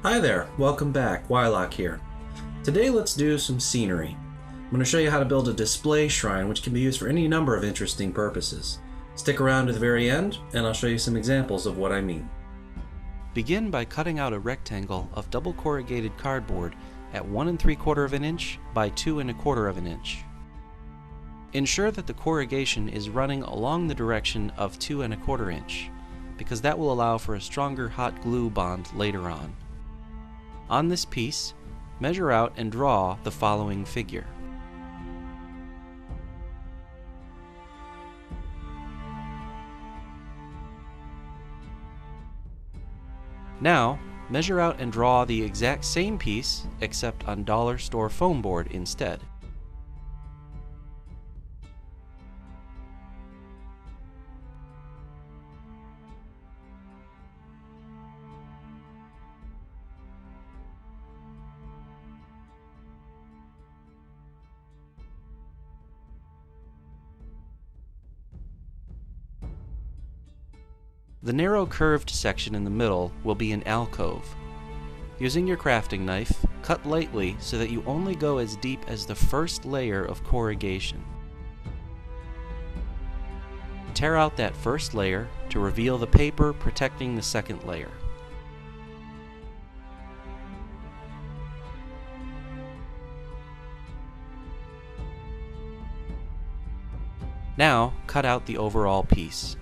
Hi there, welcome back, Wylock here. Today let's do some scenery. I'm going to show you how to build a display shrine which can be used for any number of interesting purposes. Stick around to the very end and I'll show you some examples of what I mean. Begin by cutting out a rectangle of double corrugated cardboard at 1 3/4 of an inch by 2 1/4 of an inch. Ensure that the corrugation is running along the direction of 2 1/4 inch, because that will allow for a stronger hot glue bond later on. On this piece, measure out and draw the following figure. Now, measure out and draw the exact same piece, except on dollar store foam board instead. The narrow curved section in the middle will be an alcove. Using your crafting knife, cut lightly so that you only go as deep as the first layer of corrugation. Tear out that first layer to reveal the paper protecting the second layer. Now, cut out the overall piece.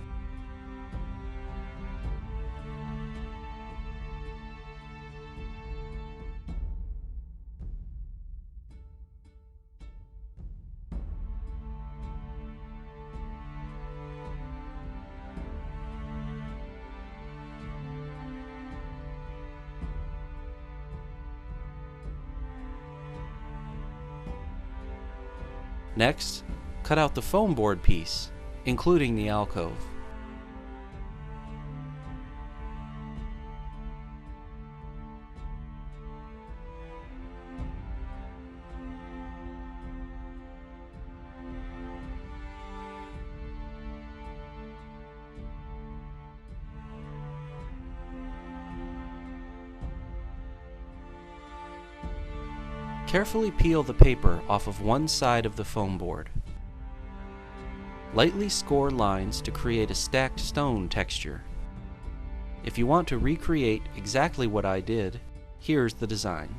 Next, cut out the foam board piece, including the alcove. Carefully peel the paper off of one side of the foam board. Lightly score lines to create a stacked stone texture. If you want to recreate exactly what I did, here's the design.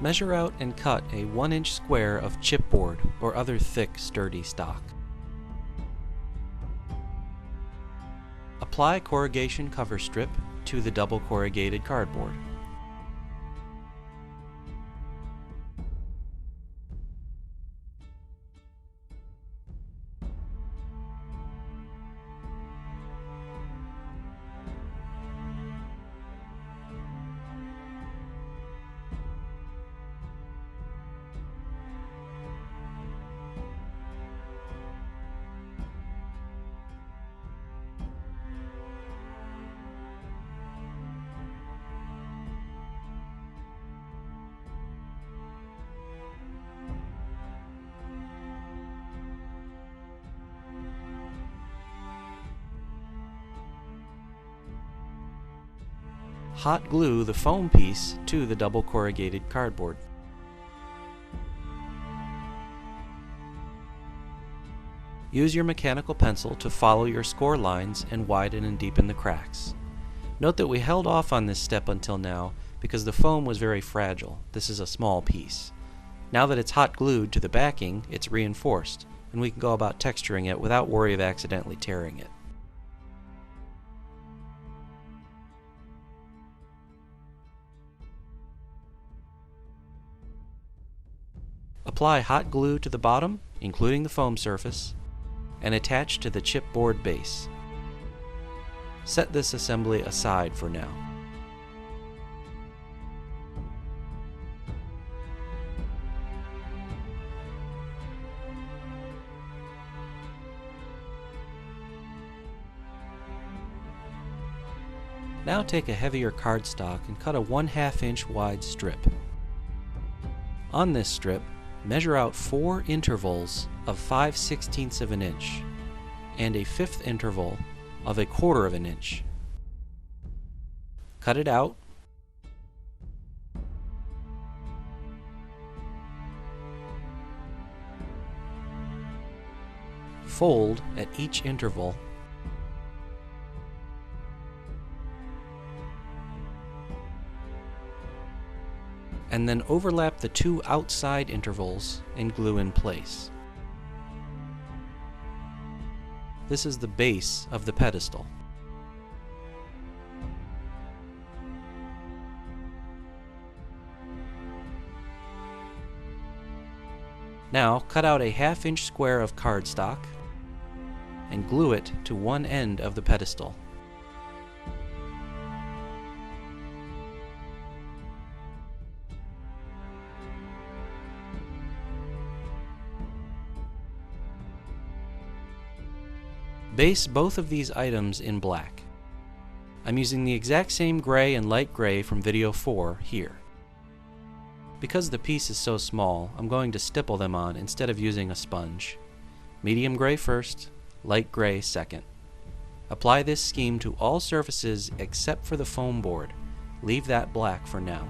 Measure out and cut a 1-inch square of chipboard or other thick, sturdy stock. Apply corrugation cover strip to the double corrugated cardboard. Hot glue the foam piece to the double corrugated cardboard. Use your mechanical pencil to follow your score lines and widen and deepen the cracks. Note that we held off on this step until now because the foam was very fragile. This is a small piece. Now that it's hot glued to the backing, it's reinforced, and we can go about texturing it without worry of accidentally tearing it. Apply hot glue to the bottom, including the foam surface, and attach to the chipboard base. Set this assembly aside for now. Now take a heavier cardstock and cut a 1/2 inch wide strip. On this strip, measure out 4 intervals of 5/16 of an inch and a 5th interval of 1/4 of an inch. Cut it out. Fold at each interval and then overlap the 2 outside intervals and glue in place. This is the base of the pedestal. Now cut out a 1/2 inch square of cardstock and glue it to one end of the pedestal. Base both of these items in black. I'm using the exact same gray and light gray from video 4 here. Because the piece is so small, I'm going to stipple them on instead of using a sponge. Medium gray first, light gray second. Apply this scheme to all surfaces except for the foam board. Leave that black for now.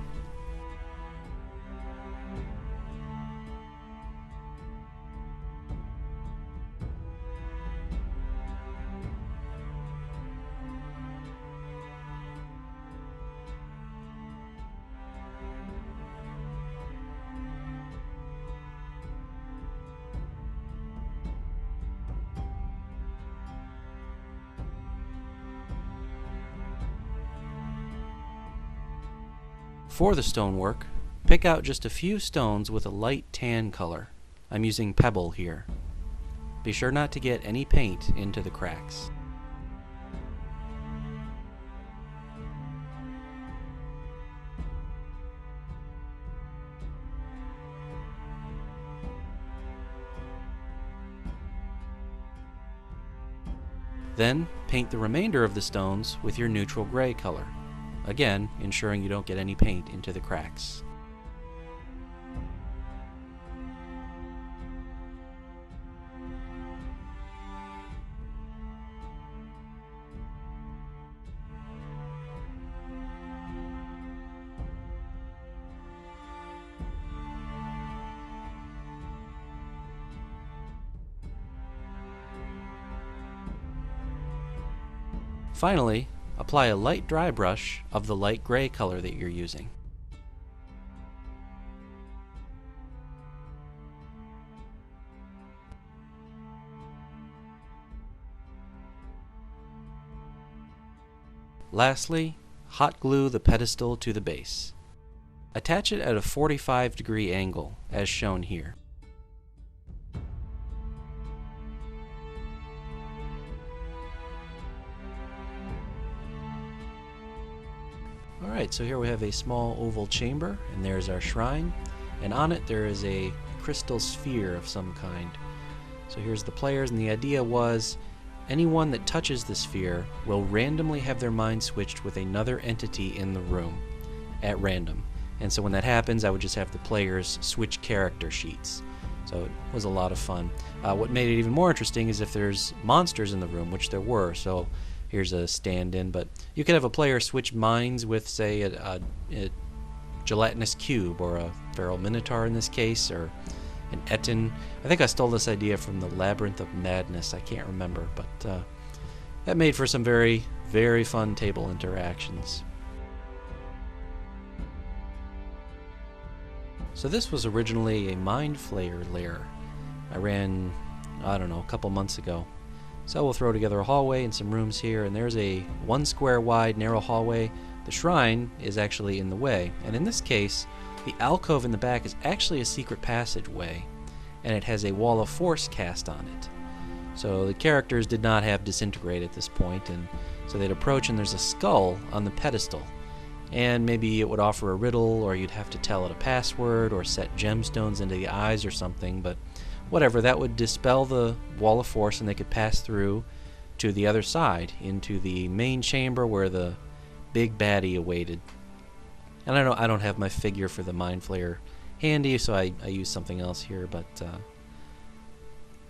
For the stonework, pick out just a few stones with a light tan color. I'm using pebble here. Be sure not to get any paint into the cracks. Then paint the remainder of the stones with your neutral gray color. Again, ensuring you don't get any paint into the cracks. Finally, apply a light dry brush of the light gray color that you're using. Lastly, hot glue the pedestal to the base. Attach it at a 45-degree angle, as shown here. Alright, so here we have a small oval chamber, and there's our shrine, and on it there is a crystal sphere of some kind. So here's the players, and the idea was anyone that touches the sphere will randomly have their mind switched with another entity in the room at random. And so when that happens, I would just have the players switch character sheets. So it was a lot of fun. What made it even more interesting is if there's monsters in the room, which there were. So here's a stand-in, but you could have a player switch minds with, say, a gelatinous cube, or a feral minotaur in this case, or an Etten. I think I stole this idea from the Labyrinth of Madness. I can't remember, but that made for some very, very fun table interactions. So this was originally a Mind Flayer lair I ran, I don't know, a couple months ago. So we'll throw together a hallway and some rooms here, and there's a 1 square wide narrow hallway. The shrine is actually in the way, and in this case the alcove in the back is actually a secret passageway, and it has a wall of force cast on it. So the characters did not have disintegrate at this point, and so they'd approach and there's a skull on the pedestal. And maybe it would offer a riddle, or you'd have to tell it a password, or set gemstones into the eyes or something, but whatever, that would dispel the wall of force and they could pass through to the other side, into the main chamber where the big baddie awaited. And I don't have my figure for the Mind Flayer handy, so I use something else here, but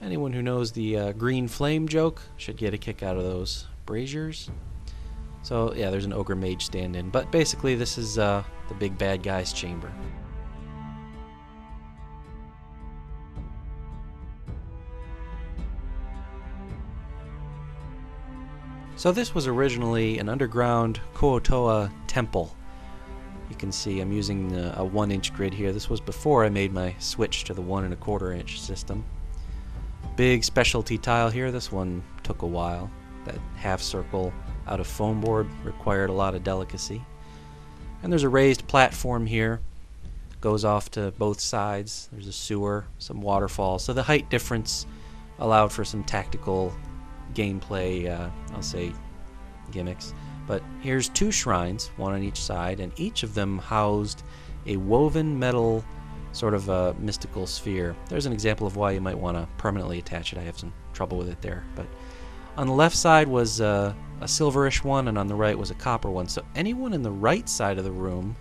anyone who knows the green flame joke should get a kick out of those braziers. So yeah, there's an ogre mage stand-in, but basically this is the big bad guy's chamber. So this was originally an underground Kuo-toa temple. You can see I'm using a 1-inch grid here. This was before I made my switch to the 1 1/4 inch system. Big specialty tile here. This one took a while. That half circle out of foam board required a lot of delicacy. And there's a raised platform here. Goes off to both sides. There's a sewer, some waterfalls. So the height difference allowed for some tactical gameplay, I'll say, gimmicks. But here's 2 shrines, one on each side, and each of them housed a woven metal sort of a mystical sphere. There's an example of why you might want to permanently attach it. I have some trouble with it there. But on the left side was a silverish one, and on the right was a copper one. So anyone in the right side of the room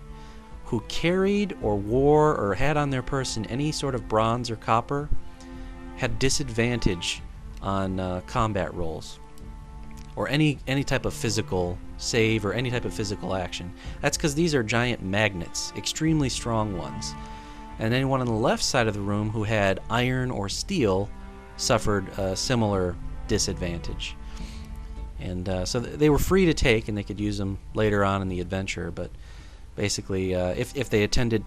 who carried or wore or had on their person any sort of bronze or copper had disadvantage on combat rolls, or any type of physical save or any type of physical action. That's because these are giant magnets, extremely strong ones. And anyone on the left side of the room who had iron or steel suffered a similar disadvantage. And so they were free to take, and they could use them later on in the adventure. But basically, if they attempted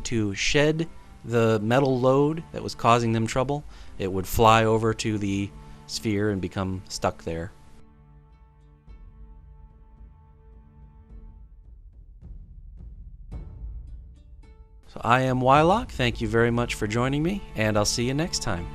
to shed the metal load that was causing them trouble, it would fly over to the sphere and become stuck there. So I am Wylock. Thank you very much for joining me, and I'll see you next time.